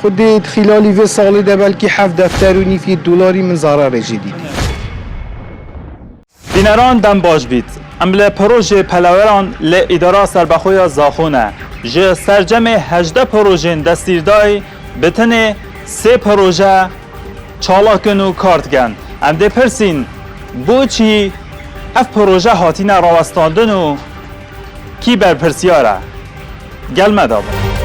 خودت خلال في سال ده بلکه 7 دفتر و نیف دلاری من ضرر جدید. بینران دم باش بید. عمل پروژه پلاوران ل اداره سربخوی زاخونه. ج سرجم 18 پروژه دستیردای بتنه 3 پروژه چالاکن و کارتگن. ام ده پرسین بو چی اف پروژه هاتین راوستاندن و کی بر پرسیاره؟ گل مدابه.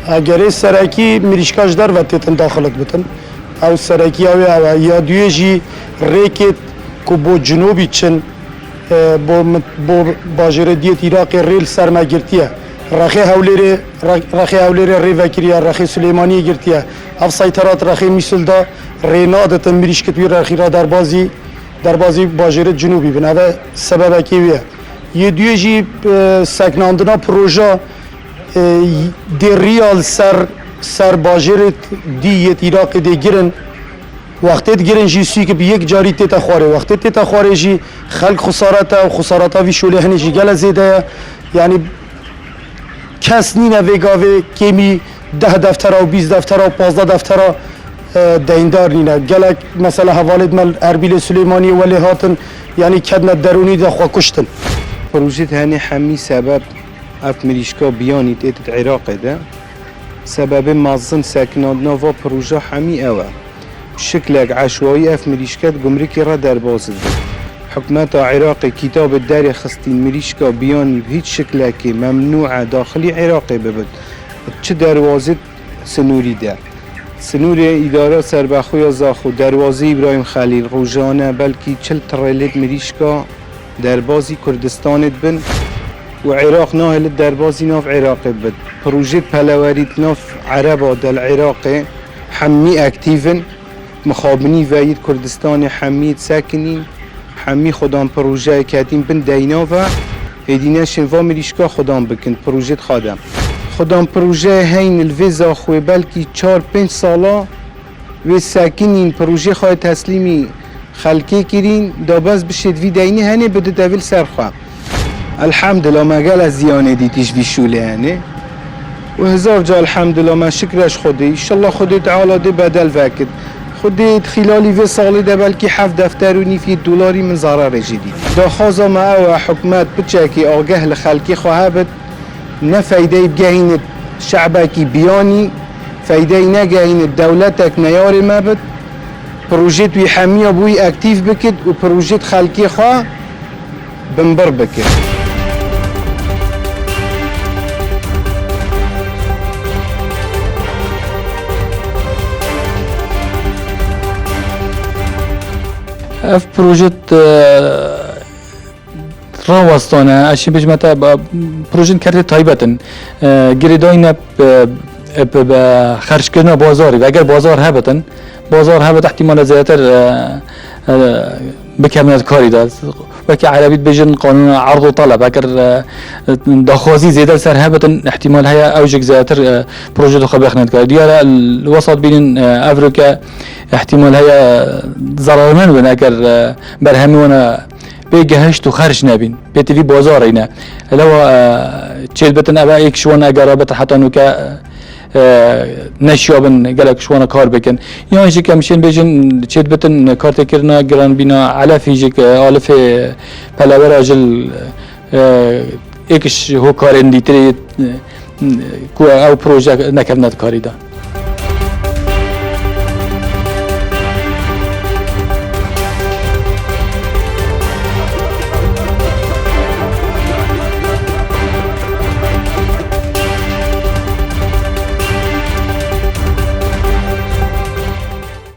اگر سرکی مریشکاش در وقتتن داخلت بتن او سرکی او یا دیوژی ریکت کو بو جنوبی چن بو باجر دیت عراق ریل سرما گرتیه رخی هولیر ری وکریه رخی سلیمانی گرتیه اف سایترات رخی میسلدا رینادت مریشکت وی رخی را در بازی باجر جنوبی بن او سبب کیویه یه دیوژی سکناندنا پروژه دی ریال سر باجرت دیت عراق دی گرن وقتی گرن جی سی که یک جاری تیتا خواره وقتی تیتا خواره جی خلق خسارتا وی شوله هنی جی گل زیده یعنی کس نینه ویگاوه کمی 10 دفتر و 20 دفتر و 15 دفتر دیندار نینه گلک مثلا حوالد مل اربیل سلیمانی ولی هاتن یعنی کدن درونی دا خواه کشتن پروژه هنی همی سبب اف مریشکا بیانی تیت عراق ده سبب مازن ساکناندنا و پروژه همی اوه شکلک عشوایی اف مریشکت گمرکی را در باز ده حکومت عراق کتاب در خستین مریشکا بیانی به هیچ شکلکی ممنوع داخلی عراق ببد چه دروازه سنوری ده سنور اداره سربخوی زاخو دروازه ابراهیم خلیل روزانه بلکی 40 تریلیت مریشکا در بازی کردستانت بن و عراق ناهل در بازی ناف عراق بد پروژه پلاوریت ناف عربا در عراق حمی اکتیون مخابنی وید کردستان حمی ساکنین حمی خودم پروژه کاتین بن دینا و هدینه شنوا مریشکا خودم بکن پروژه خودم پروژه هین الویزا خوی بلکی 4-5 سالا و ساکنین پروژه خواهد تسلیمی خلقی کرین دابز بشید وی دینی هنه بده دویل سرخواه الحمدلله ما قال زیانه دیتیش بیشوله هنه و هزار جا الحمدلله ما شکرش خودی انشالله خودی تعالی ده بدل وکد خودی خلالی و سالی ده بلکی 7 دفتر و نیفی دلاری من ضرر جدید دا خوازا ما او حکومت بچه آگه لخلقی خواهد نه فایده بگهین شعبکی بیانی فایده نگهین دولتک نیار ما بد پروژه توی حمیه بوی اکتیف بکد و پروژه خلقی خواه بنبر بکد اف پروژه راوستانه اشی بجمتا پروژه کرده تایبتن گریداین به خرج کردن بازاری و اگر بازار هبتن احتمال زیادتر بکمنت کاری داد و که عربیت بجن قانون عرض و طلب اگر دخوازی زیادتر سر هبتن احتمال هیا اوجک زیادتر پروژه دو خبر خنت کاری دیاره الوسط بین افریقا احتمال هیا ضررمن بن اگر برهمی ونا بيجهشت وخارج نابين بيتي بازار هنا لو تشيل بتن ابا يك شوانا قرابه حتى نوكا نشيابن قالك شوانا كار بكن يعني شي كمشين بيجن تشيل بتن كارتكرنا جران بينا على فيجيك الف بلا راجل اكش هو كارن دي تري كو او بروجكت نكمنت كاريدا